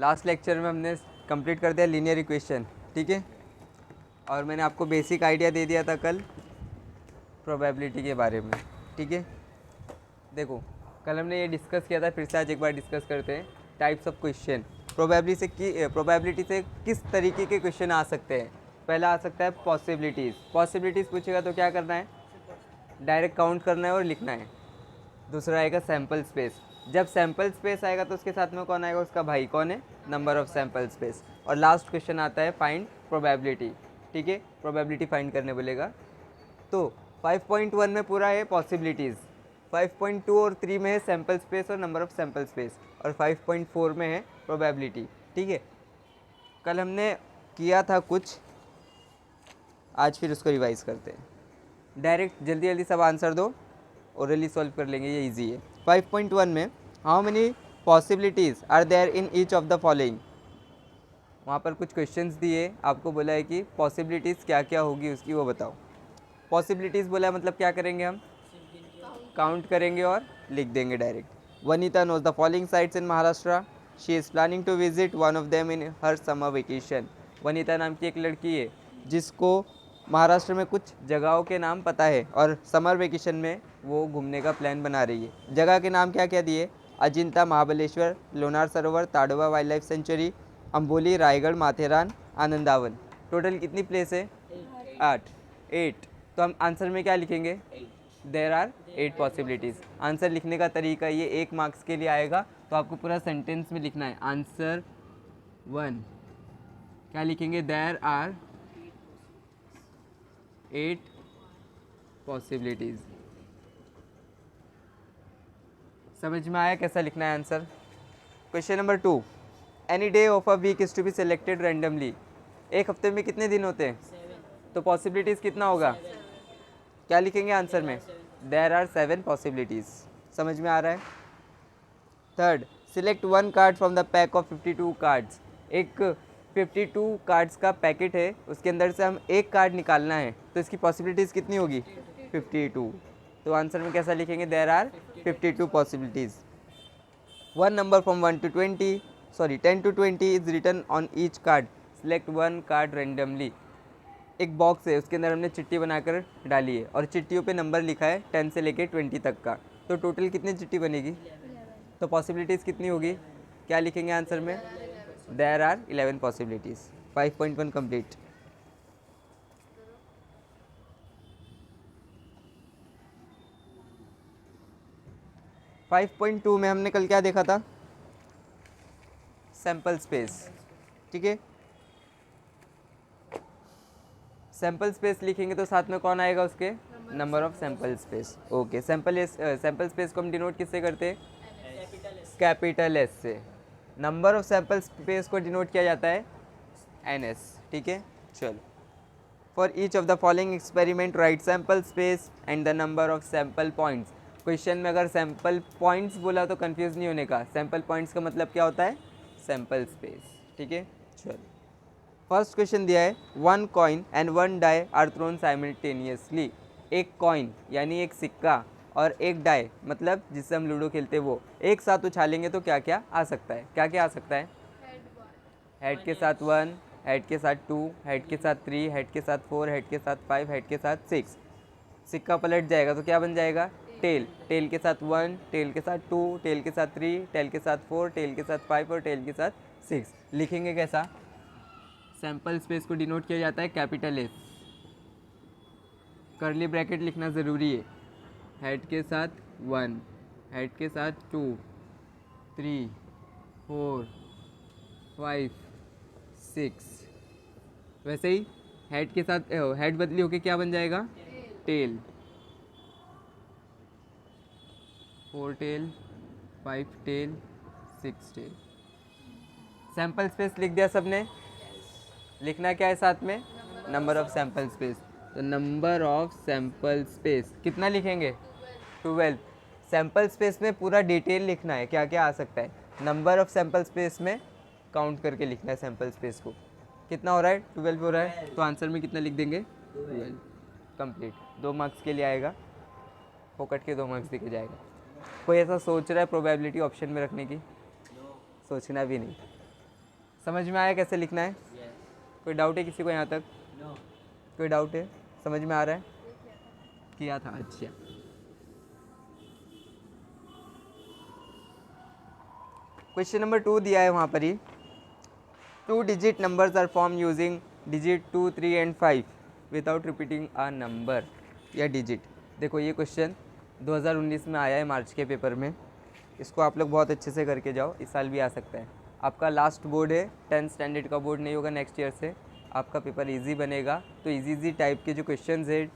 Last lecture में हमने complete कर दिया लीनियर इक्वेशन, ठीक है। और मैंने आपको बेसिक आइडिया दे दिया था कल प्रोबेबिलिटी के बारे में, ठीक है। देखो कल हमने ये डिस्कस किया था, फिर से आज एक बार डिस्कस करते हैं टाइप्स ऑफ क्वेश्चन। प्रोबेबिलिटी से किस तरीके के क्वेश्चन आ सकते हैं। पहला आ सकता है पॉसिबिलिटीज़ पूछेगा तो क्या करना है, डायरेक्ट काउंट करना है और लिखना है। दूसरा आएगा सैम्पल स्पेस, जब सैम्पल स्पेस आएगा तो उसके साथ में कौन आएगा, उसका भाई कौन है, नंबर ऑफ सैम्पल स्पेस। और लास्ट क्वेश्चन आता है फाइंड प्रोबेबिलिटी, ठीक है। प्रोबेबिलिटी फाइंड करने बोलेगा। तो 5.1 में पूरा है पॉसिबिलिटीज़, 5.2 और 3 में है सैम्पल स्पेस और नंबर ऑफ सैम्पल स्पेस, और 5.4 में है प्रोबेबिलिटी, ठीक है। कल हमने किया था कुछ, आज फिर उसको रिवाइज करते हैं। डायरेक्ट जल्दी जल्दी सब आंसर दो, ओरली सॉल्व कर लेंगे, ये इजी है। 5.1 में how many possibilities are there in each of the following. वहाँ पर कुछ क्वेश्चंस दिए, आपको बोला है कि पॉसिबिलिटीज़ क्या क्या होगी उसकी वो बताओ। पॉसिबिलिटीज़ बोला है मतलब क्या करेंगे हम, काउंट करेंगे और लिख देंगे direct. Vanita knows the following sites in Maharashtra, she is planning to visit one of them in her summer vacation. Vanita नाम की एक लड़की है जिसको महाराष्ट्र में कुछ जगहों के नाम पता है और समर वेकेशन में वो घूमने का प्लान बना रही है। जगह के नाम क्या क्या दिए, Ajanta, Mahabaleshwar, Lonar Sarovar, Tadoba wildlife sanctuary, Amboli, Raigad, Matheran, Anandvan. Total कितनी प्लेस है, 8। तो हम आंसर में क्या लिखेंगे, देर आर 8 पॉसिबिलिटीज़। आंसर लिखने का तरीका ये 1 मार्क्स के लिए आएगा, तो आपको पूरा सेंटेंस में लिखना है। आंसर 1 क्या लिखेंगे, देर आर 8 पॉसिबिलिटीज़। समझ में आया कैसा लिखना है answer. Question number 2, any day of a week is to be selected randomly. एक हफ्ते में कितने दिन होते हैं, तो पॉसिबिलिटीज़ कितना होगा, क्या लिखेंगे आंसर में, देर आर 7 पॉसिबिलिटीज़। समझ में आ रहा है। Third, select 1 card from the pack of 52 cards. एक 52 कार्ड्स का पैकेट है, उसके अंदर से हम एक कार्ड निकालना है, तो इसकी पॉसिबिलिटीज़ कितनी होगी, 52। तो आंसर में कैसा लिखेंगे, there are 52 possibilities. 1 number from 10 to 20 is written on each card, select 1 card randomly. एक बॉक्स है, उसके अंदर हमने चिट्ठी बनाकर डाली है और चिट्ठियों पे नंबर लिखा है 10 से लेके 20 तक का, तो टोटल कितनी चिट्ठी बनेगी, तो पॉसिबिलिटीज़ कितनी होगी, क्या लिखेंगे आंसर में, there are 11 possibilities. 5.1 complete. Five point two में हमने कल क्या देखा था, सैम्पल स्पेस, ठीक है। सैम्पल स्पेस लिखेंगे तो साथ में कौन आएगा उसके, number of sample space. Okay, sample space को हम डिनोट किससे करते हैं, कैपिटल एस से। नंबर ऑफ सैम्पल स्पेस को डिनोट किया जाता है NS, ठीक है। चलो, for each of the following experiment right sample space and the number of sample points. Question में अगर सैम्पल पॉइंट्स बोला तो कंफ्यूज नहीं होने का, सैम्पल पॉइंट्स का मतलब क्या होता है, सैम्पल स्पेस, ठीक है। चलो, फर्स्ट क्वेश्चन दिया है, 1 coin and 1 die are thrown simultaneously. एक कॉइन यानी एक सिक्का और एक डाई मतलब जिससे हम लूडो खेलते हैं वो एक साथ उछालेंगे तो क्या क्या आ सकता है, क्या क्या आ सकता है, हेड के साथ 1, हेड के साथ 2, हेड के साथ 3, हेड के साथ 4, हेड के साथ 5, हेड के साथ 6। सिक्का पलट जाएगा तो क्या बन जाएगा, टेल। टेल के साथ 1, टेल के साथ 2, टेल के साथ 3, टेल के साथ 4, टेल के साथ 5 और टेल के साथ 6। लिखेंगे कैसा, सैम्पल स्पेस को डिनोट किया जाता है कैपिटल एस, कर्ली ब्रैकेट लिखना ज़रूरी है। हेड के साथ 1, हेड के साथ 2, 3, 4, 5, 6। वैसे ही हेड के साथ हेड बदली होके क्या बन जाएगा, tail. 4 tail, 5 tail, 6 tail. Sample space लिख दिया सबने। लिखना क्या है साथ में, नंबर ऑफ सैम्पल स्पेस। तो नंबर ऑफ सैम्पल स्पेस कितना लिखेंगे, 12। सैम्पल स्पेस में पूरा डिटेल लिखना है, क्या क्या आ सकता है। नंबर ऑफ सैम्पल स्पेस में काउंट करके लिखना है सैम्पल स्पेस को। कितना हो रहा है, 12 हो रहा है, तो आंसर में कितना लिख देंगे, 12 कंप्लीट। 2 मार्क्स के लिए आएगा, फोकट के 2 मार्क्स दिखे जाएगा। कोई ऐसा सोच रहा है प्रोबेबिलिटी ऑप्शन में रखने की, सोचना भी नहीं। समझ में आया कैसे लिखना है? कोई डाउट है किसी को यहाँ तक? कोई डाउट है? समझ में आ रहा है? किया था, अच्छा। क्वेश्चन नंबर 2 दिया है वहाँ पर ही, 2 digit numbers are form using digit 2, 3 and 5 without repeating a number या डिजिट। देखो ये क्वेश्चन 2019 में आया है मार्च के पेपर में, इसको आप लोग बहुत अच्छे से करके जाओ, इस साल भी आ सकता है। आपका लास्ट बोर्ड है, 10th स्टैंडर्ड का बोर्ड नहीं होगा नेक्स्ट ईयर से, आपका पेपर इजी बनेगा, तो इजी टाइप के जो क्वेश्चंस है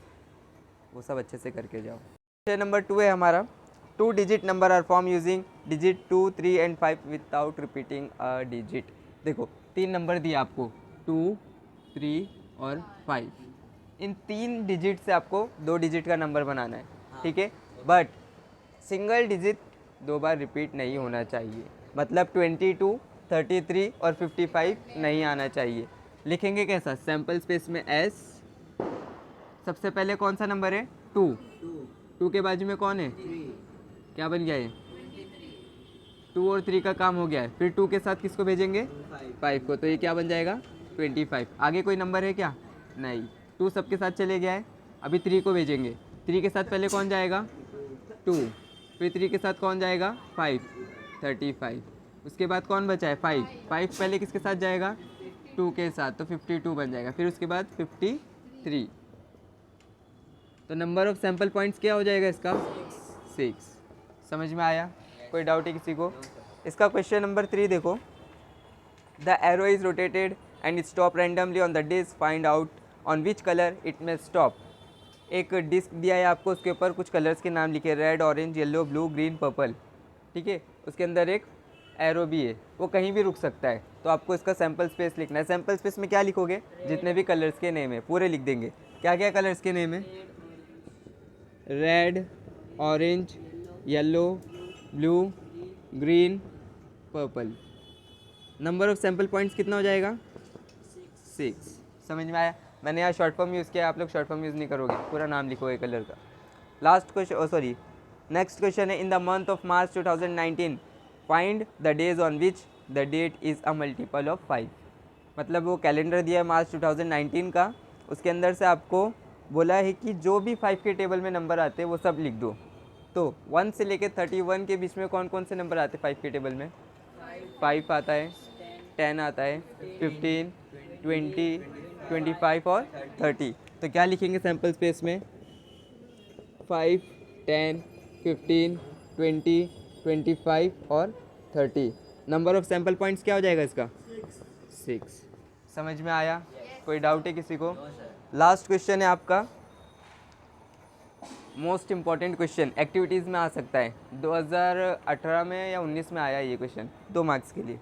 वो सब अच्छे से करके जाओ। क्वेश्चन नंबर 2 है हमारा, 2 digit number are form using digit 2, 3 and 5 without repeating a digit. देखो 3 नंबर दिए आपको, 2, 3 और 5। इन 3 डिजिट से आपको 2 डिजिट का नंबर बनाना है, ठीक है। But single digit 2 bar repeat नहीं होना चाहिए, मतलब 22, 33 और 55 नहीं आना चाहिए। लिखेंगे कैसा? सैम्पल स्पेस में S, सबसे पहले कौन सा नंबर है? 2 के बाजू में कौन है? क्या बन गया है? 2 और 3 का काम हो गया है। फिर 2 के साथ किसको भेजेंगे? 5 को, तो ये क्या बन जाएगा? 25। आगे कोई नंबर है क्या? नहीं, 2 सबके साथ चले गया है। अभी 3 को भेजेंगे, 3 के साथ पहले कौन जाएगा? 2, फिर 3 के साथ कौन जाएगा? 5, 35। उसके बाद कौन बचा है? 5 पहले किसके साथ जाएगा? 2 के साथ, तो 52 बन जाएगा। फिर उसके बाद 53, तो नंबर ऑफ सैम्पल पॉइंट्स क्या हो जाएगा इसका? 6। समझ में आया? कोई डाउट है किसी को? इसका क्वेश्चन नंबर 3 देखो, the arrow is rotated and stop randomly on the disc, find out on which colour it में स्टॉप। एक डिस्क दिया है आपको, उसके ऊपर कुछ कलर्स के नाम लिखे, red, orange, yellow, blue, green, purple, ठीक है। उसके अंदर एक एरो भी है, वो कहीं भी रुक सकता है, तो आपको इसका सैम्पल स्पेस लिखना है। सैम्पल स्पेस में क्या लिखोगे? जितने भी कलर्स के नेम है पूरे लिख देंगे। क्या क्या कलर्स के नेम है? Red, orange, yellow, blue, green, purple. Number of sample points कितना हो जाएगा? 6। समझ में आया? मैंने यहाँ शॉर्ट फॉर्म यूज़ किया, आप लोग शॉर्ट फॉर्म यूज़ नहीं करोगे, पूरा नाम लिखोगे कलर का। लास्ट क्वेश्चन, नेक्स्ट क्वेश्चन है, in the month of March 2019 find the days on which the that is a multiple of 5। मतलब वो कैलेंडर दिया है मार्च 2019 का, उसके अंदर से आपको बोला है कि जो भी 5 के टेबल में नंबर आते हैं वो सब लिख दो। तो 1 से लेकर 31 के बीच में कौन कौन से नंबर आते हैं 5 के टेबल में? 5 आता है, 10 आता है, 15, 20, 25 और 30। तो क्या लिखेंगे सैम्पल स्पेस में? 5, 10, 15, 20, 25 और 30। नंबर ऑफ सैम्पल पॉइंट्स क्या हो जाएगा इसका? 6। समझ में आया? कोई डाउट है किसी को? लास्ट क्वेश्चन है आपका, मोस्ट इम्पॉर्टेंट क्वेश्चन, एक्टिविटीज़ में आ सकता है, 2018 में या 19 में आया ये क्वेश्चन, 2 मार्क्स के लिए।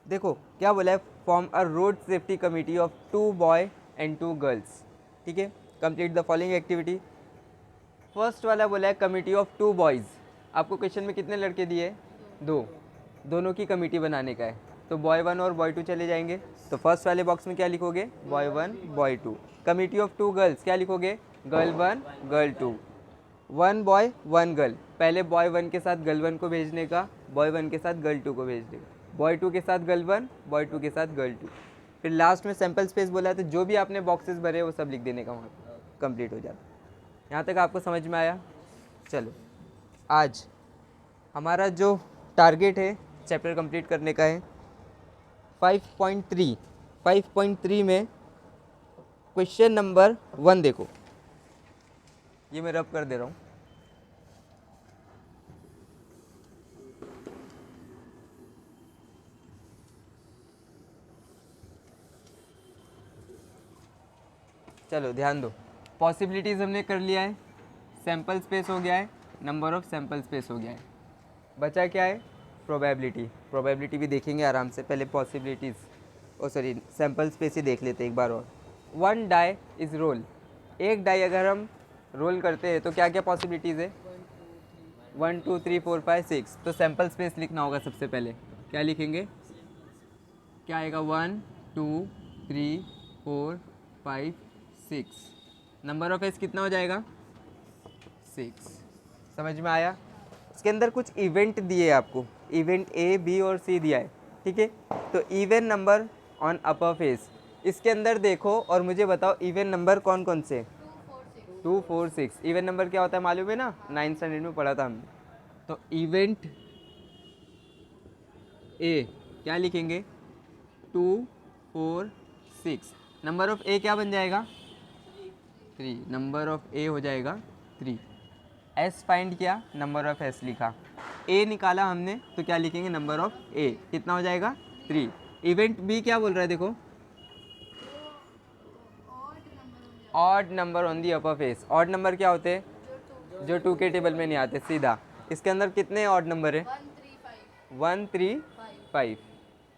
देखो क्या बोला है, form a road safety committee of 2 boy and 2 girls, ठीक है। Complete the following activity. First वाला बोला है कमेटी ऑफ 2 बॉयज़। आपको क्वेश्चन में कितने लड़के दिए? 2, दोनों की कमेटी बनाने का है, तो बॉय 1 और बॉय 2 चले जाएंगे। तो फर्स्ट वाले बॉक्स में क्या लिखोगे? Boy 1, boy 2। Committee of 2 girls क्या लिखोगे? Girl 1, girl 2। 1 बॉय 1 गर्ल, पहले बॉय 1 के साथ गर्ल 1 को भेजने का, बॉय 1 के साथ गर्ल 2 को भेजने का, बॉय 2 के साथ गर्ल 1, बॉय 2 के साथ गर्ल 2। फिर लास्ट में सैम्पल स्पेस बोला है, तो जो भी आपने बॉक्सेस भरे वो सब लिख देने का, वहाँ कंप्लीट हो जाता। यहाँ तक आपको समझ में आया? चलो, आज हमारा जो टारगेट है चैप्टर कंप्लीट करने का है 5.3। 5.3 में क्वेश्चन नंबर 1 देखो, ये मैं रब कर दे रहा हूँ। चलो ध्यान दो, पॉसिबिलिटीज़ हमने कर लिया है, सैम्पल स्पेस हो गया है, नंबर ऑफ सैम्पल स्पेस हो गया है, बचा क्या है? प्रोबेबिलिटी। प्रोबेबिलिटी भी देखेंगे आराम से, पहले पॉसिबिलिटीज़ सैम्पल स्पेस ही देख लेते एक बार और। 1 डाई इज़ रोल, एक डाई अगर हम रोल करते हैं तो क्या क्या पॉसिबिलिटीज़ है? 1, 2, 3, 4, 5, 6। तो सैम्पल स्पेस लिखना होगा सबसे पहले, क्या लिखेंगे? क्या आएगा? 1, 2, 3, 4, 5, 6। नंबर ऑफ एस कितना हो जाएगा? 6। समझ में आया? इसके अंदर कुछ इवेंट दिए आपको, इवेंट A, B और C दिया है। ठीक है। तो even number on upper face, इसके अंदर देखो और मुझे बताओ इवन नंबर कौन कौन से। 2 4 6 इवन नंबर क्या होता है मालूम है ना, 9th स्टैंडर्ड में पढ़ा था हमने। तो इवेंट ए क्या लिखेंगे, 2 4 6। नंबर ऑफ ए क्या बन जाएगा, 3। नंबर ऑफ ए हो जाएगा 3। एस फाइंड किया, नंबर ऑफ एस लिखा, ए निकाला हमने तो क्या लिखेंगे, नंबर ऑफ ए कितना हो जाएगा 3। इवेंट बी क्या बोल रहा है देखो, odd number on the upper face. Odd number क्या होते हैं, जो 2 के टेबल में नहीं आते सीधा। इसके अंदर कितने ऑड नंबर है, 1 3 5।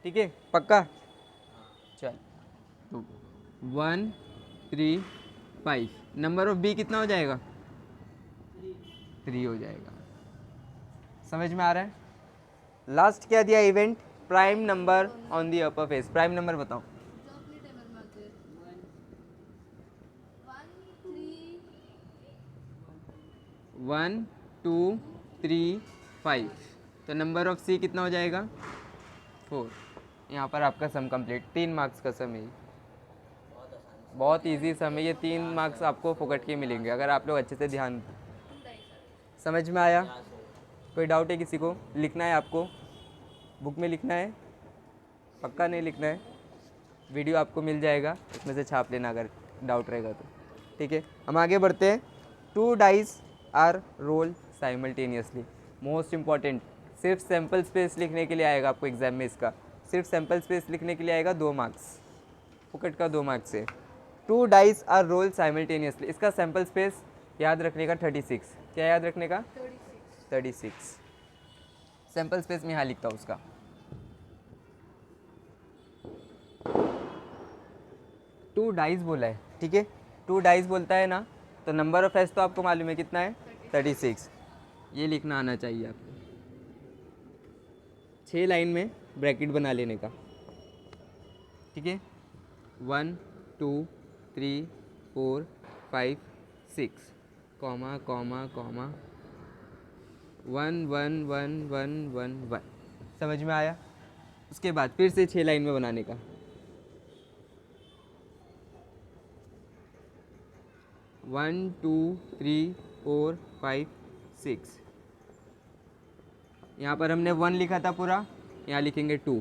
ठीक है पक्का, चल तो 1 3 5। नंबर ऑफ बी कितना हो जाएगा, 3 हो जाएगा। समझ में आ रहा है। लास्ट क्या दिया, event prime number on the upper face. Prime number बताओ, 1 2 3 5। तो नंबर ऑफ सी कितना हो जाएगा, 4। यहाँ पर आपका सम कंप्लीट। 3 मार्क्स का सम है, बहुत इजी सम है ये। 3 मार्क्स आपको फोकट के मिलेंगे अगर आप लोग अच्छे से ध्यान। समझ में आया, कोई डाउट है किसी को, लिखना है आपको, बुक में लिखना है, पक्का नहीं लिखना है, वीडियो आपको मिल जाएगा उसमें से छाप लेना अगर डाउट रहेगा तो। ठीक है हम आगे बढ़ते हैं। 2 dice are roll simultaneously. Most important, सिर्फ सैम्पल स्पेस लिखने के लिए आएगा आपको एग्जाम में, इसका सिर्फ सैम्पल स्पेस लिखने के लिए आएगा 2 मार्क्स, फुकट का 2 मार्क्स है। 2 डाइस आर रोल साइमल्टेनियसली, इसका सैम्पल स्पेस याद रखने का 36। क्या याद रखने का, 36। सैम्पल स्पेस में यहाँ लिखता हूँ उसका। टू डाइस बोला है, ठीक है 2 डाइस बोलता है ना, तो नंबर ऑफ एस तो आपको मालूम है कितना है, 36। ये लिखना आना चाहिए आपको, 6 लाइन में ब्रैकेट बना लेने का। ठीक है 1 2 3 4 5 6 कॉमा कॉमा कॉमा 1 1 1 1 1 1। समझ में आया। उसके बाद फिर से 6 लाइन में बनाने का। 1 2 3 4 5 6। यहाँ पर हमने 1 लिखा था पूरा, यहाँ लिखेंगे 2।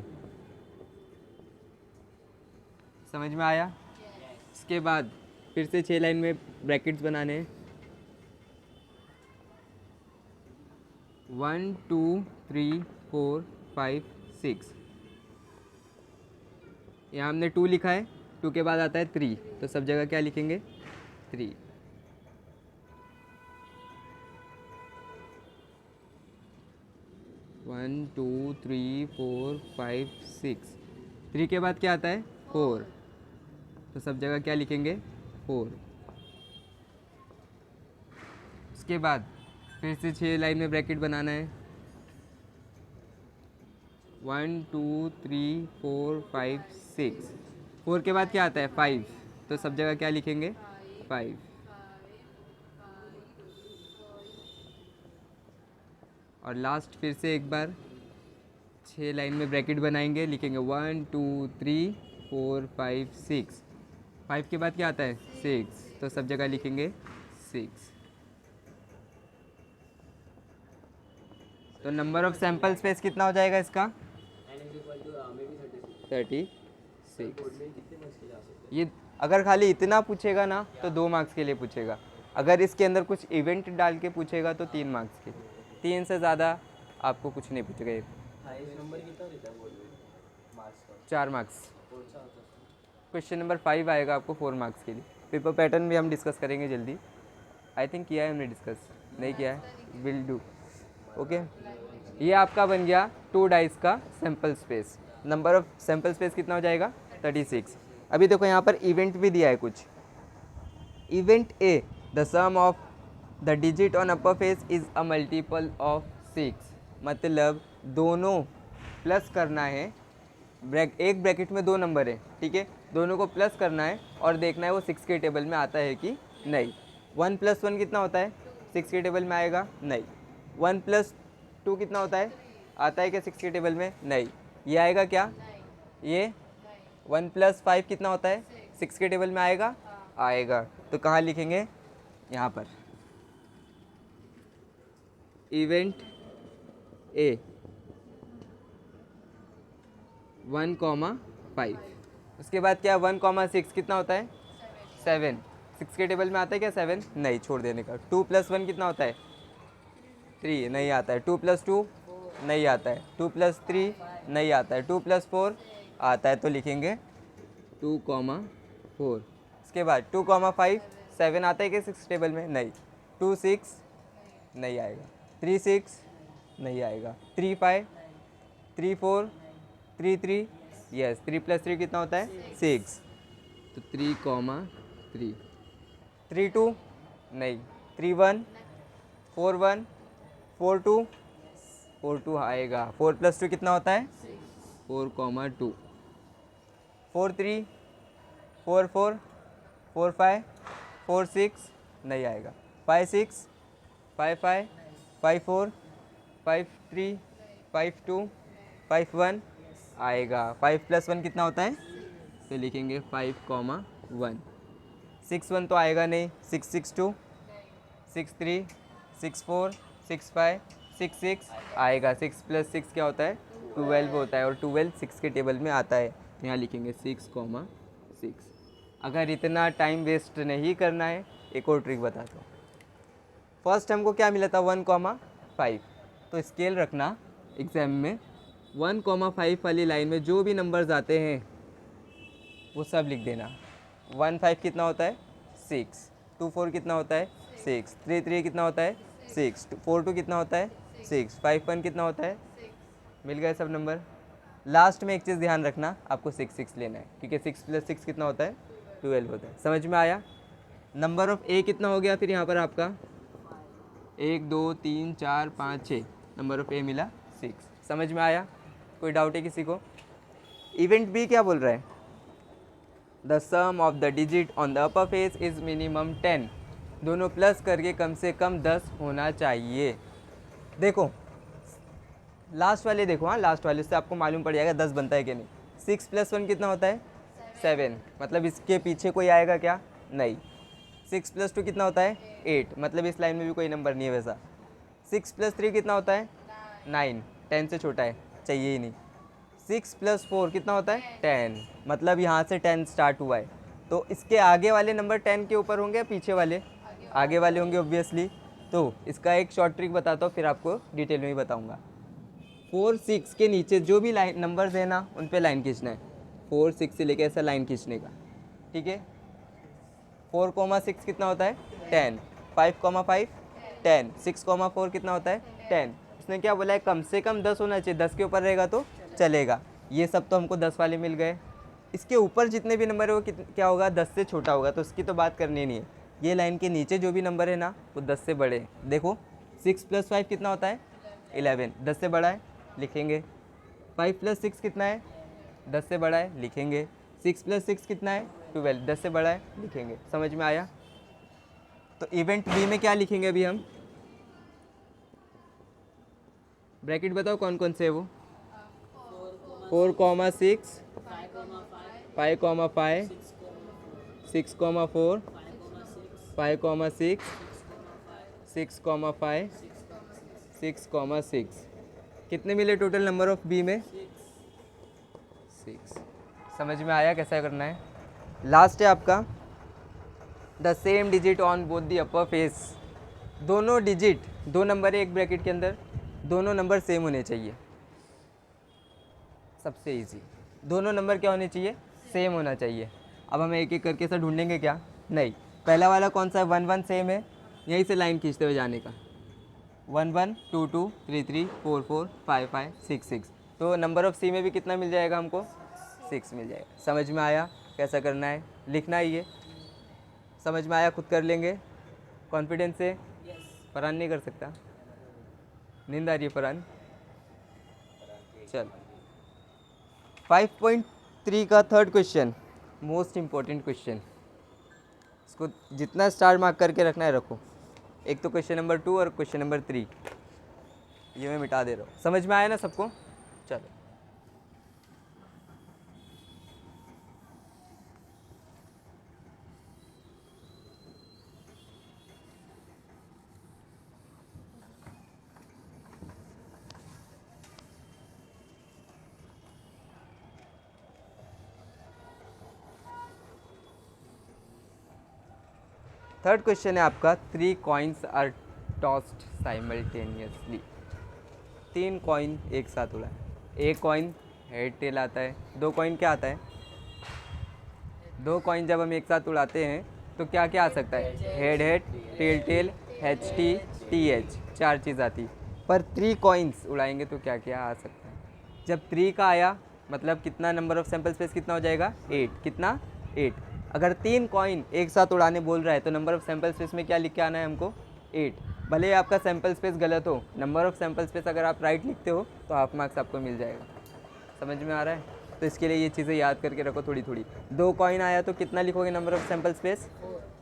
समझ में आया। इसके बाद फिर से 6 लाइन में ब्रैकेट्स बनाने हैं। 1 2 3 4 5 6। यहाँ हमने 2 लिखा है, 2 के बाद आता है 3, तो सब जगह क्या लिखेंगे, 3। वन 2 3 4 5 6। 3 के बाद क्या आता है, 4, तो सब जगह क्या लिखेंगे, 4। उसके बाद फिर से 6 लाइन में ब्रैकेट बनाना है। 1 2 3 4 5 6। 4 के बाद क्या आता है, 5, तो सब जगह क्या लिखेंगे, 5। और लास्ट फिर से एक बार 6 लाइन में ब्रैकेट बनाएंगे, लिखेंगे 1 2 3 4 5 6। 5 के बाद क्या आता है, 6, तो सब जगह लिखेंगे 6। तो नंबर ऑफ सैंपल स्पेस कितना हो जाएगा इसका, 36। ये अगर खाली इतना पूछेगा ना तो 2 मार्क्स के लिए पूछेगा, अगर इसके अंदर कुछ इवेंट डाल के पूछेगा तो 3 मार्क्स के लिए। 3 से ज़्यादा आपको कुछ नहीं पूछेगा। 4 मार्क्स। क्वेश्चन नंबर 5 आएगा आपको 4 मार्क्स के लिए। पेपर पैटर्न भी हम डिस्कस करेंगे जल्दी। आई थिंक किया है हमने डिस्कस, नहीं किया है, विल डू। ओके ये आपका बन गया 2 डाइस का sample space. Number of sample space कितना हो जाएगा, 36। अभी देखो यहाँ पर इवेंट भी दिया है कुछ। Event A, the sum of the digit on upper face is a multiple of 6। मतलब दोनों प्लस करना है, एक ब्रैकेट में 2 नंबर है, ठीक है, दोनों को प्लस करना है और देखना है वो 6 के टेबल में आता है कि नहीं। 1 + 1 कितना होता है, 6 के टेबल में आएगा, नहीं। 1 + 2 कितना होता है, आता है क्या 6 के टेबल में, नहीं। ये आएगा क्या, ये 1 + 5 कितना होता है, 6 के टेबल में आएगा, आएगा। तो कहाँ लिखेंगे, यहाँ पर इवेंट ए 1,5। उसके बाद क्या 1,6 कितना होता है, 7। 6 के टेबल में आता है क्या 7, नहीं, छोड़ देने का। 2 + 1 कितना होता है, 3, नहीं आता है। 2 + 2 नहीं आता है। 2 + 3 नहीं आता है। 2 + 4 आता है, तो लिखेंगे 2,4। उसके बाद 2,5 7 आता है क्या 6 टेबल में, नहीं। 2 6 नहीं आएगा। 3 6 नहीं आएगा। 3 5 3 4 3 3 यस। 3 + 3 कितना होता है, 6। तो 3,3। 3 2 नहीं। 3 1 4 1 4 2 4 2 आएगा। 4 + 2 कितना होता है, 4,2। 4 3 4 4 4 5 4 6 नहीं आएगा। 5 6 5 5 5 4 5 3 5 2 5 1 आएगा। 5 + 1 कितना होता है, तो लिखेंगे 5,1। 6 1 तो आएगा नहीं। 6 6 2 6 3 6 4 6 5 6 6 आएगा। 6 + 6 क्या होता है, 12 होता है, और 12 6 के टेबल में आता है। यहाँ लिखेंगे 6,6। अगर इतना टाइम वेस्ट नहीं करना है, एक और ट्रिक बताता हूँ। फर्स्ट हमको क्या मिला था, 1,5। तो स्केल रखना एग्जाम में, 1,5 वाली लाइन में जो भी नंबर्स आते हैं वो सब लिख देना। 1 5 कितना होता है, 6। 2 4 कितना होता है, 6। 3 3 कितना होता है, 6। 4 2 कितना होता है, 6। 5 1 कितना होता है, मिल गए सब नंबर। लास्ट में एक चीज़ ध्यान रखना, आपको 6 6 लेना है, क्योंकि 6 + 6 कितना होता है, 12 होता है। समझ में आया। नंबर ऑफ ए कितना हो गया फिर यहाँ पर आपका, 1 2 3 4 5 6। नंबर ऑफ ए मिला 6। समझ में आया। कोई डाउट है किसी को। इवेंट बी क्या बोल रहा है, the sum of the digit on the upper face is minimum 10। दोनों प्लस करके कम से कम 10 होना चाहिए। देखो लास्ट वाले देखो, हाँ लास्ट वाले से आपको मालूम पड़ जाएगा 10 बनता है कि नहीं। 6 + 1 कितना होता है, 7। मतलब इसके पीछे कोई आएगा क्या, नहीं। 6 + 2 कितना होता है, 8। मतलब इस लाइन में भी कोई नंबर नहीं है वैसा। 6 + 3 कितना होता है, 9। 10 से छोटा है, चाहिए ही नहीं। 6 + 4 कितना होता है, 10। मतलब यहाँ से 10 स्टार्ट हुआ है, तो इसके आगे वाले नंबर 10 के ऊपर होंगे या पीछे वाले, आगे वाले होंगे ऑब्वियसली। तो इसका एक शॉर्ट ट्रिक बताता हूँ, फिर आपको डिटेल में ही बताऊँगा। 4 6 के नीचे जो भी लाइन नंबर्स है ना, उन पे लाइन खींचना है। 4 6 से लेके ऐसा लाइन खींचने का, ठीक है। 4,6 कितना होता है, 10। 5,5 10। 6,4 कितना होता है, 10। उसने क्या बोला है, कम से कम 10 होना चाहिए, 10 के ऊपर रहेगा तो चलेगा। ये सब तो हमको 10 वाले मिल गए। इसके ऊपर जितने भी नंबर है वो क्या होगा, 10 से छोटा होगा, तो उसकी तो बात करनी नहीं है। ये लाइन के नीचे जो भी नंबर है ना, वो 10 से बड़े हैं। देखो 6 + 5 कितना होता है, 11। 10 से बड़ा है, लिखेंगे। 5 + 6 कितना है, 10 से बड़ा है, लिखेंगे। 6 + 6 कितना है, 12। 10 से बड़ा है, लिखेंगे। समझ में आया। तो इवेंट बी में क्या लिखेंगे अभी हम, ब्रैकेट बताओ कौन कौन से है वो। 4,6 5,5 6,4 5,6 6,5 6,6। कितने मिले टोटल नंबर ऑफ बी में, 6। समझ में आया कैसा करना है। लास्ट है आपका, the same digit on both the upper face. दोनों डिजिट, दो नंबर है एक ब्रैकेट के अंदर, दोनों नंबर सेम होने चाहिए। सबसे इजी, दोनों नंबर क्या होने चाहिए, सेम होना चाहिए। अब हम एक एक करके ऐसा ढूंढेंगे क्या, नहीं। पहला वाला कौन सा है, 1 1 सेम है, यहीं से लाइन खींचते हुए जाने का। 1 1 2 2 3 3 4 4 5 5 6 6। तो नंबर ऑफ सी में भी कितना मिल जाएगा हमको, 6 मिल जाएगा। समझ में आया कैसा करना है, लिखना ही है। समझ में आया, खुद कर लेंगे कॉन्फिडेंस से। फरहान नहीं कर सकता, नींद आ रही है फरहान। चल 5.3 का third question, most important question. इसको जितना स्टार मार्क करके रखना है रखो। एक तो क्वेश्चन नंबर 2 और क्वेश्चन नंबर 3, ये मैं मिटा दे रहा हूँ। समझ में आया ना सबको। चलो थर्ड क्वेश्चन है आपका 3 coins are tossed simultaneously. 3 coin एक साथ उड़ा है। एक कॉइन हेड टेल आता है, 2 कॉइन क्या आता है? 2 कॉइन जब हम एक साथ उड़ाते हैं तो क्या क्या आ सकता है? Head head, tail tail, H T, T H, 4 चीज़ आती। पर 3 कॉइन्स उड़ाएंगे तो क्या क्या आ सकता है? जब 3 का आया मतलब कितना नंबर ऑफ सैम्पल स्पेस कितना हो जाएगा? 8। कितना? 8। अगर 3 कॉइन एक साथ उड़ाने बोल रहा है तो नंबर ऑफ सैम्पल स्पेस में क्या लिख के आना है हमको? 8। भले ही आपका सैम्पल स्पेस गलत हो, नंबर ऑफ सैम्पल स्पेस अगर आप राइट लिखते हो तो हाफ मार्क्स आपको मिल जाएगा। समझ में आ रहा है? तो इसके लिए ये चीज़ें याद करके रखो थोड़ी थोड़ी। 2 कॉइन आया तो कितना लिखोगे number of sample space?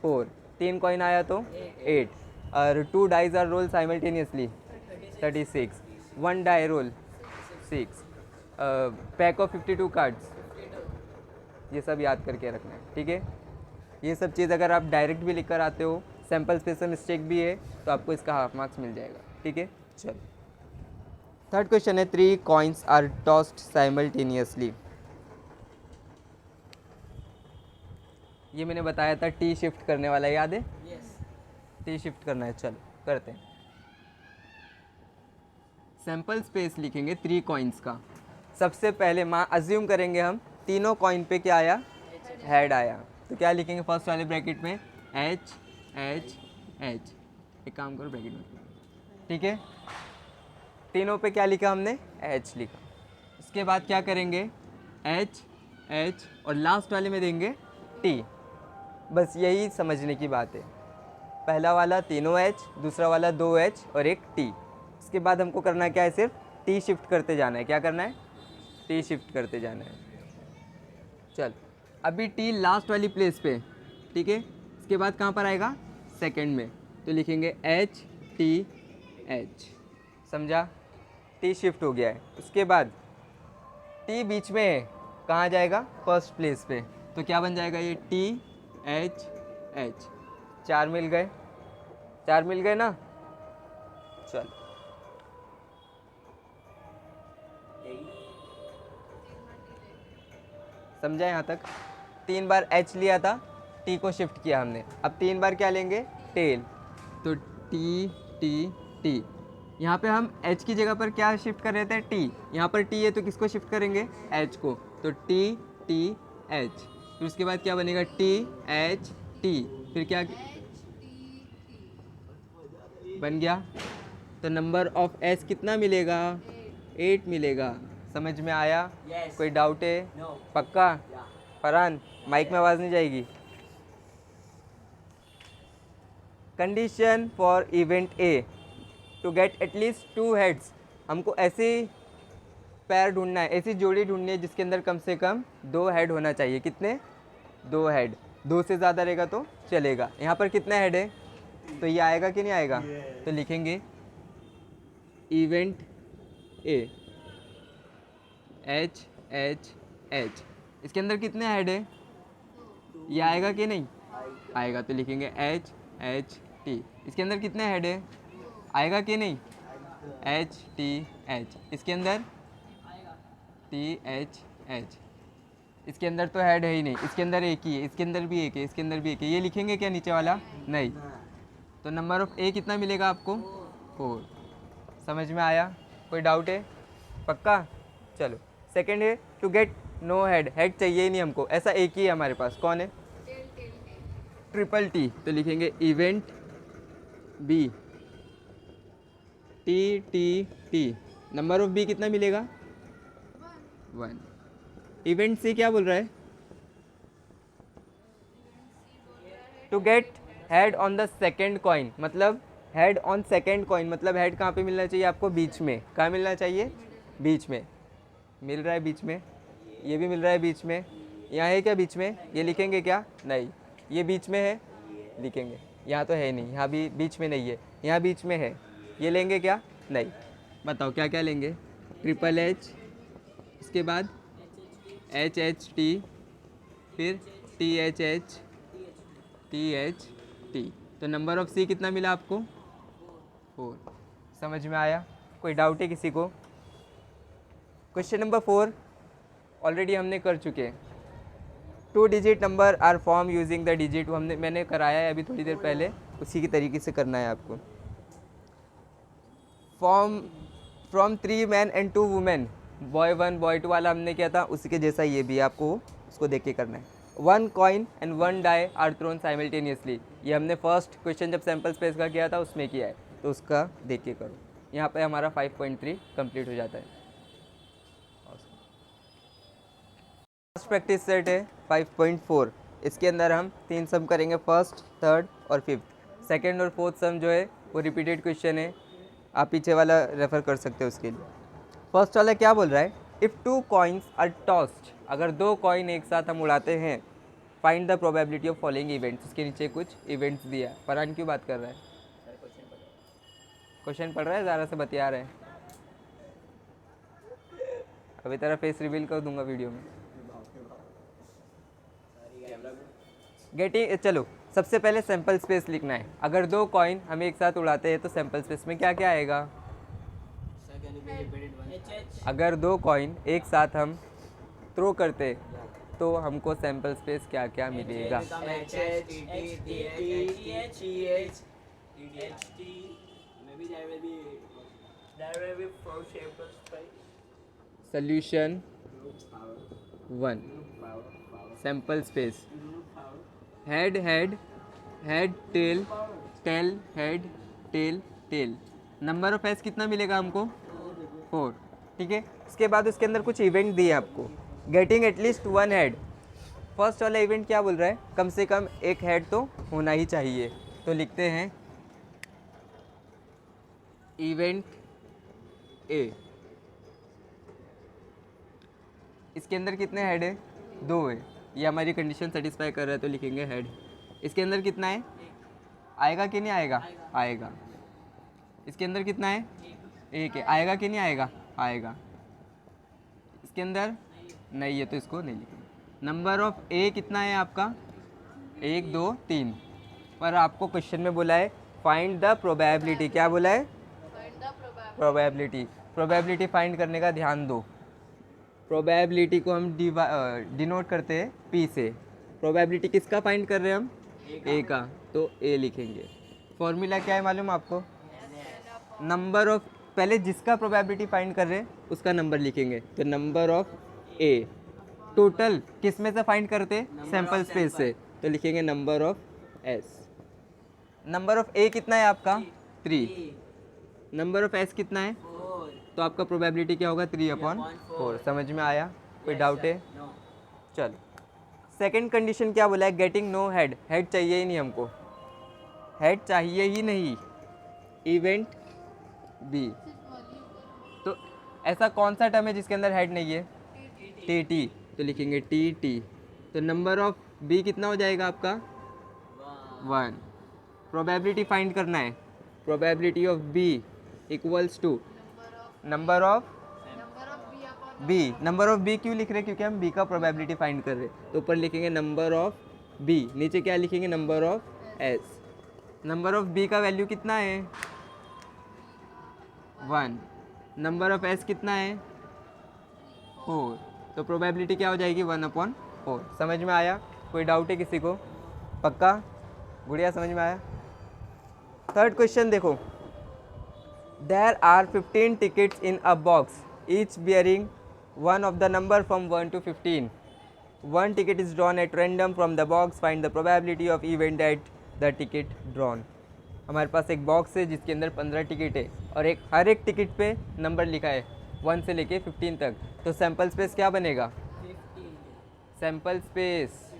4। 3 coin आया तो 8। और 2 dice are roll simultaneously 36। 1 die roll 6। Pack of 52 cards. ये सब याद करके रखना है, ठीक है? ये सब चीज़ अगर आप डायरेक्ट भी लिख कर आते हो, सैम्पल स्पेस में मिस्टेक भी है तो आपको इसका हाफ मार्क्स मिल जाएगा, ठीक है? चलो, थर्ड क्वेश्चन है 3 कॉइन्स आर टॉस्ड साइमल्टेनियसली। ये मैंने बताया था टी शिफ्ट करने वाला, याद है? टी शिफ्ट करना है, चलो करते हैं। सैम्पल स्पेस लिखेंगे 3 कॉइन्स का। सबसे पहले अज्यूम करेंगे हम तीनों कॉइन पे क्या आया? हेड आया। तो क्या लिखेंगे फर्स्ट वाले ब्रैकेट में? H H H. एक काम करो ब्रैकेट में, ठीक है? तीनों पे क्या लिखा हमने? एच लिखा। उसके बाद क्या करेंगे? एच एच और लास्ट वाले में देंगे टी। बस यही समझने की बात है। पहला वाला तीनों एच, दूसरा वाला 2 एच और एक टी। इसके बाद हमको करना क्या है? सिर्फ टी शिफ्ट करते जाना है। क्या करना है? टी शिफ्ट करते जाना है। चल, अभी टी लास्ट वाली प्लेस पे, ठीक है? इसके बाद कहाँ पर आएगा? सेकंड में। तो लिखेंगे एच टी एच। समझा? टी शिफ्ट हो गया है। उसके बाद टी बीच में है, कहाँ जाएगा? फर्स्ट प्लेस पे। तो क्या बन जाएगा ये? T H H. 4 मिल गए, 4 मिल गए ना? चल, समझा यहाँ तक? 3 बार एच लिया था, टी को शिफ्ट किया हमने। अब 3 बार क्या लेंगे? टेल। तो टी टी टी। यहाँ पे हम एच की जगह पर क्या शिफ्ट कर रहे थे? टी। यहाँ पर टी है तो किसको शिफ्ट करेंगे? एच को। तो टी टी एच। फिर उसके बाद क्या बनेगा? T H T. फिर क्या बन गया? तो नंबर ऑफ एस कितना मिलेगा? 8 मिलेगा। समझ में आया? कोई डाउट है? पक्का? फरहान, माइक में आवाज़ नहीं जाएगी। Condition for event A to get at least 2 heads. हमको ऐसे पैर ढूंढना है, ऐसी जोड़ी ढूंढनी है जिसके अंदर कम से कम 2 हेड होना चाहिए। कितने? 2 हेड। 2 से ज़्यादा रहेगा तो चलेगा। यहाँ पर कितने हेड है? तो ये आएगा कि नहीं आएगा? तो लिखेंगे event A H H H. इसके अंदर कितने हेड है? ये आएगा कि नहीं आएगा? तो लिखेंगे एच एच टी। इसके अंदर कितने हेड है? आएगा कि नहीं? H T H. इसके अंदर टी एच एच। इसके अंदर तो हेड है ही नहीं, इसके अंदर एक ही है, इसके अंदर भी एक है, इसके अंदर भी एक है। ये लिखेंगे क्या नीचे वाला? नहीं। तो नंबर ऑफ ए कितना मिलेगा आपको? 4। समझ में आया? कोई डाउट है? पक्का? चलो, सेकंड है to get no head. Head चाहिए ही नहीं हमको, ऐसा एक ही है हमारे पास। कौन है? Triple T. तो लिखेंगे event B T T T. Number of B कितना मिलेगा? 1। इवेंट सी क्या बोल रहा है? To get head on the second coin. मतलब हेड ऑन सेकेंड कॉइन मतलब हेड कहाँ पे मिलना चाहिए आपको? बीच में। कहाँ मिलना चाहिए? बीच में। मिल रहा है बीच में? ये भी मिल रहा है बीच में। यहाँ है क्या बीच में? ये लिखेंगे क्या? नहीं। ये बीच में है, लिखेंगे। यहाँ तो है नहीं, यहाँ भी बीच में नहीं है, यहाँ बीच में है। ये लेंगे क्या? नहीं। बताओ क्या क्या लेंगे? ट्रिपल एच, इसके बाद एच एच टी, फिर T H H T H T. तो नंबर ऑफ सी कितना मिला आपको? 4। समझ में आया? कोई डाउट है किसी को? क्वेश्चन नंबर 4 ऑलरेडी हमने कर चुके हैं। 2 digit number are form using the digit, मैंने कराया है अभी थोड़ी देर पहले, उसी की तरीके से करना है आपको। Form from 3 man and 2 women, boy 1 boy 2 वाला हमने किया था, उसी के जैसा ये भी आपको उसको देख के करना है। 1 coin and 1 die are thrown simultaneously, ये हमने फर्स्ट क्वेश्चन जब सैम्पल स्पेस का किया था उसमें किया है, तो उसका देख के करो। यहाँ पे हमारा 5.3 कंप्लीट हो जाता है। फर्स्ट प्रैक्टिस सेट है 5.4, इसके अंदर हम 3 सम करेंगे, फर्स्ट, थर्ड और फिफ्थ। सेकंड और फोर्थ सम जो है वो रिपीटेड क्वेश्चन है, आप पीछे वाला रेफ़र कर सकते हो उसके लिए। फर्स्ट वाला क्या बोल रहा है, इफ़ 2 कॉइन्स आर टॉस्ड, अगर 2 कॉइन एक साथ हम उड़ाते हैं, find the probability of following events, उसके नीचे कुछ इवेंट्स दिया। फरहान क्यों बात कर रहा है? क्वेश्चन पढ़ रहा है, ज़रा से बतिया रहे हैं। अभी तेरा फेस रिवील कर दूंगा वीडियो में। गेटिंग, चलो सबसे पहले सैम्पल स्पेस लिखना है। अगर 2 कॉइन हम एक साथ उड़ाते हैं तो सैम्पल स्पेस में क्या क्या आएगा? अगर 2 कॉइन एक साथ हम थ्रो करते तो हमको सैम्पल स्पेस क्या क्या मिलेगा? Solution 1, sample space head head head tail tail head tail tail. Number of S कितना मिलेगा हमको? 4, ठीक है। इसके बाद उसके अंदर कुछ इवेंट दिए आपको, गेटिंग एटलीस्ट 1 हेड। फर्स्ट वाला इवेंट क्या बोल रहा है, कम से कम एक हेड तो होना ही चाहिए, तो लिखते हैं इवेंट ए। इसके अंदर कितने हेड है? 2 है, ये हमारी कंडीशन सेटिस्फाई कर रहा है तो लिखेंगे हेड। इसके अंदर कितना है? आएगा कि नहीं आएगा? आएगा। इसके अंदर कितना है? 1 है, आएगा कि नहीं आएगा? आएगा। इसके अंदर नहीं है तो इसको नहीं लिखेंगे। नंबर ऑफ ए कितना है आपका? 1 2 3, पर आपको क्वेश्चन में बोला है फाइंड द प्रोबेबिलिटी। क्या बोला है? प्रोबेबिलिटी। प्रोबेबिलिटी फाइंड करने का ध्यान दो। प्रोबेबिलिटी को हम डिनोट करते हैं पी से। प्रोबेबिलिटी किसका फाइंड कर रहे हैं हम? ए का, तो ए लिखेंगे। फॉर्मूला क्या है मालूम आपको? नंबर ऑफ, पहले जिसका प्रोबेबिलिटी फाइंड कर रहे हैं उसका नंबर लिखेंगे, तो नंबर ऑफ ए। टोटल किस में से फाइंड करते? सैम्पल स्पेस से, तो लिखेंगे number of S. Number of A कितना है आपका? 3। नंबर ऑफ एस कितना है? तो आपका प्रोबेबिलिटी क्या होगा? 3/4। समझ में आया? कोई डाउट है? चलो सेकंड कंडीशन क्या बोला है, गेटिंग नो हेड। हेड चाहिए ही नहीं हमको, हेड चाहिए ही नहीं। इवेंट बी, तो ऐसा कौन सा टर्म है जिसके अंदर हेड नहीं है? टी टी, तो लिखेंगे टी टी। तो नंबर ऑफ बी कितना हो जाएगा आपका? 1। प्रोबेबिलिटी फाइंड करना है, probability of B equals to number of B. Number of B क्यों लिख रहे हैं? क्योंकि हम बी का प्रोबेबिलिटी फाइंड कर रहे हैं, तो ऊपर लिखेंगे नंबर ऑफ बी, नीचे क्या लिखेंगे? Number of S. Number of B का वैल्यू कितना है? 1। नंबर ऑफ एस कितना है? 4। तो प्रोबेबिलिटी क्या हो जाएगी? 1/4। समझ में आया? कोई डाउट है किसी को? पक्का? गुड़िया समझ में आया? थर्ड क्वेश्चन देखो, there are 15 tickets in a box each bearing one of the number from 1 to 15. One ticket is drawn at random from the box. Find the probability of event at the ticket drawn. हमारे पास एक box है जिसके अंदर 15 ticket है और हर एक ticket पे number लिखा है 1 से लेके 15 तक, तो सैम्पल स्पेस क्या बनेगा? Sample space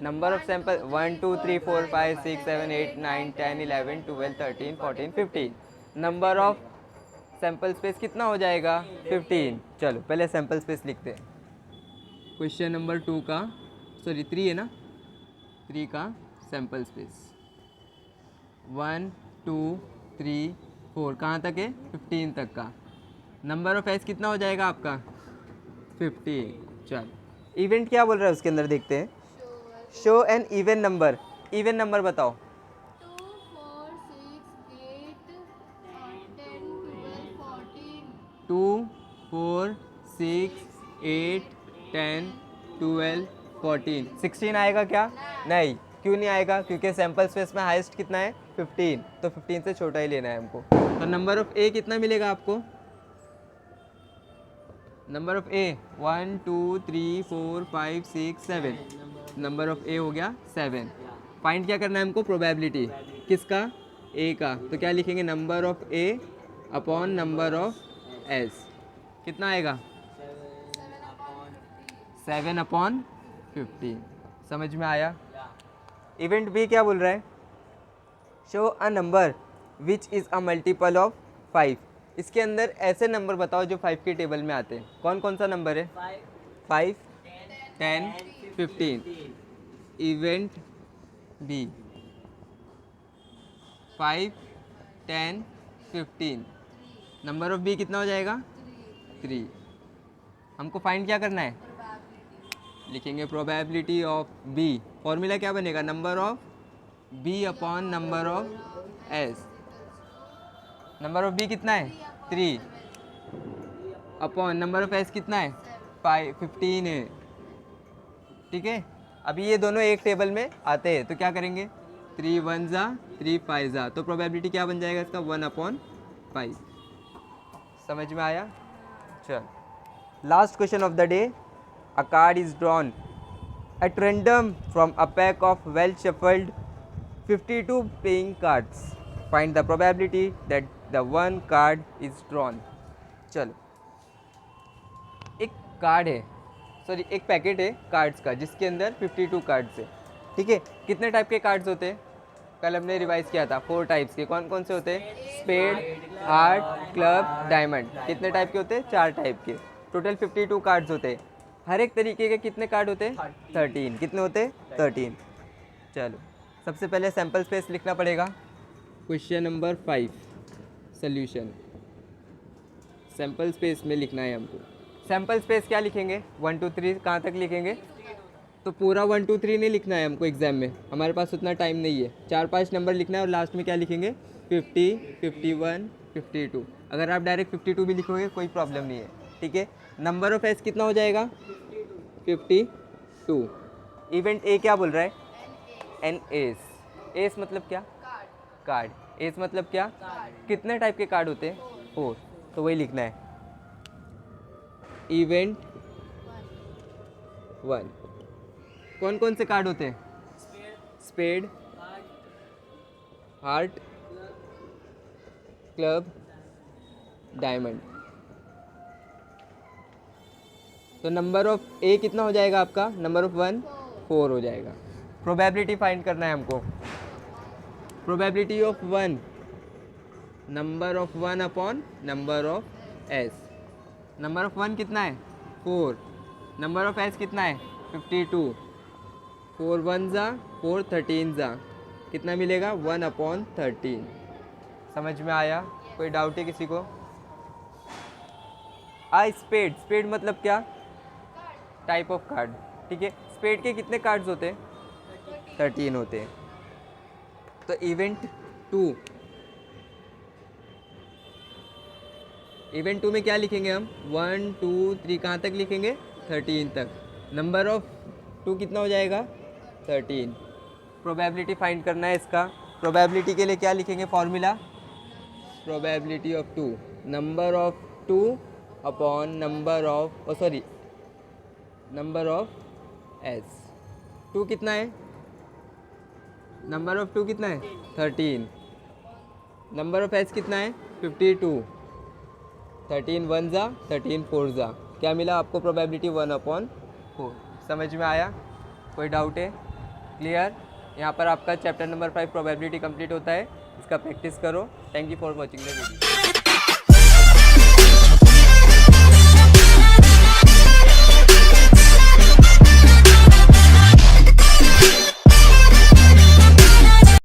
number of sample 1 2 3 4 5 6 7 8 9 10 11 12 13 14 15। Number of sample space कितना हो जाएगा? 15। चलो पहले सैम्पल स्पेस लिखते हैं। क्वेश्चन नंबर 2 का, सॉरी 3 है ना, 3 का सैम्पल स्पेस 1 2 3 4 कहाँ तक है? 15 तक का। नंबर ऑफ एस कितना हो जाएगा आपका? 15। चलो इवेंट क्या बोल रहा है उसके अंदर देखते हैं। Show N even number. Even number बताओ। 2 4 6 8 10 12 14, 16 आएगा क्या? नहीं। क्यों नहीं आएगा? क्योंकि सैम्पल स्पेस में हाईएस्ट कितना है? 15, तो 15 से छोटा ही लेना है हमको। तो नंबर ऑफ ए कितना मिलेगा आपको? Number of A 1 2 3 4 5 6 7, number of A हो गया 7। फाइंड क्या करना है हमको? प्रोबेबिलिटी किसका? ए का। तो क्या लिखेंगे? Number of A upon number of S. कितना आएगा? 7/15। समझ में आया? इवेंट बी क्या बोल रहा है? Show a number which is a multiple of 5। इसके अंदर ऐसे नंबर बताओ जो 5 के टेबल में आते हैं। कौन कौन सा नंबर है? 5, 10, 15। Event B 5, 10, 15। Number of B कितना हो जाएगा? 3। हमको फाइंड क्या करना है? लिखेंगे प्रोबेबिलिटी ऑफ बी। फॉर्मूला क्या बनेगा? Number of B upon number of S. Number of B कितना है? 3 अपॉन नंबर ऑफ एस कितना है? 15 है। ठीक है, अभी ये दोनों एक टेबल में आते हैं तो क्या करेंगे? 3 1 जा 3 5 जा, तो प्रोबेबिलिटी क्या बन जाएगा इसका? 1/5। समझ में आया? चल, last question of the day. A card is drawn at random from a pack of well shuffled 52 playing cards. Find the probability that the one card is drawn. चलो, एक कार्ड है, सॉरी एक पैकेट है cards का जिसके अंदर 52 cards है। ठीक है, कितने टाइप के कार्ड्स होते हैं? कल हमने रिवाइज किया था 4 टाइप्स के। कौन कौन से होते हैं? Spade, heart, club, diamond. कितने टाइप के होते हैं? 4 टाइप के। टोटल 52 कार्ड्स होते हैं। हर एक तरीके के कितने कार्ड होते हैं? 13। कितने होते हैं? 13। चलो, सबसे पहले सैम्पल स्पेस लिखना पड़ेगा। Question number 5 solution. Sample space में लिखना है हमको। सैम्पल स्पेस क्या लिखेंगे? 1 2 3 कहाँ तक लिखेंगे? तो पूरा 1 2 3 नहीं लिखना है हमको एग्जाम में, हमारे पास उतना टाइम नहीं है। 4-5 नंबर लिखना है और लास्ट में क्या लिखेंगे? 50, 51, 52। अगर आप डायरेक्ट 52 भी लिखोगे कोई प्रॉब्लम नहीं है। ठीक है, नंबर ऑफ एस कितना हो जाएगा? 52। इवेंट ए क्या बोल रहा है? N S. एस मतलब क्या? कार्ड। एस मतलब क्या? कितने टाइप के कार्ड होते हैं? 4, तो वही लिखना है। इवेंट 1 कौन कौन से कार्ड होते हैं? Spade, heart, club, diamond. तो नंबर ऑफ ए कितना हो जाएगा आपका? नंबर ऑफ 1 4 हो जाएगा। प्रोबेबिलिटी फाइंड करना है हमको। Probability of 1, number of 1 upon number of S. Number of 1 कितना है? 4। नंबर ऑफ एस कितना है? 52। 4 1 जा 4 13 जा, कितना मिलेगा? 1/13। समझ में आया? कोई डाउट है किसी को? स्पेड। स्पेड मतलब क्या? Type of card. ठीक है, स्पेड के कितने कार्ड्स होते हैं? 13 होते हैं। तो इवेंट 2, इवेंट 2 में क्या लिखेंगे हम? 1 2 3 कहाँ तक लिखेंगे? 13 तक। नंबर ऑफ 2 कितना हो जाएगा? 13। प्रोबेबिलिटी फाइंड करना है इसका। प्रोबेबिलिटी के लिए क्या लिखेंगे formula? Probability of 2, number of 2 upon number of number of S. 2 कितना है? नंबर ऑफ 2 कितना है? 13। नंबर ऑफ एस कितना है? 52। 13 1 जा 13 4 जा, क्या मिला आपको? प्रोबेबिलिटी 1/4। समझ में आया? कोई डाउट है? क्लियर? यहाँ पर आपका चैप्टर नंबर 5 प्रोबेबिलिटी कंप्लीट होता है। इसका प्रैक्टिस करो। Thank you for watching the video.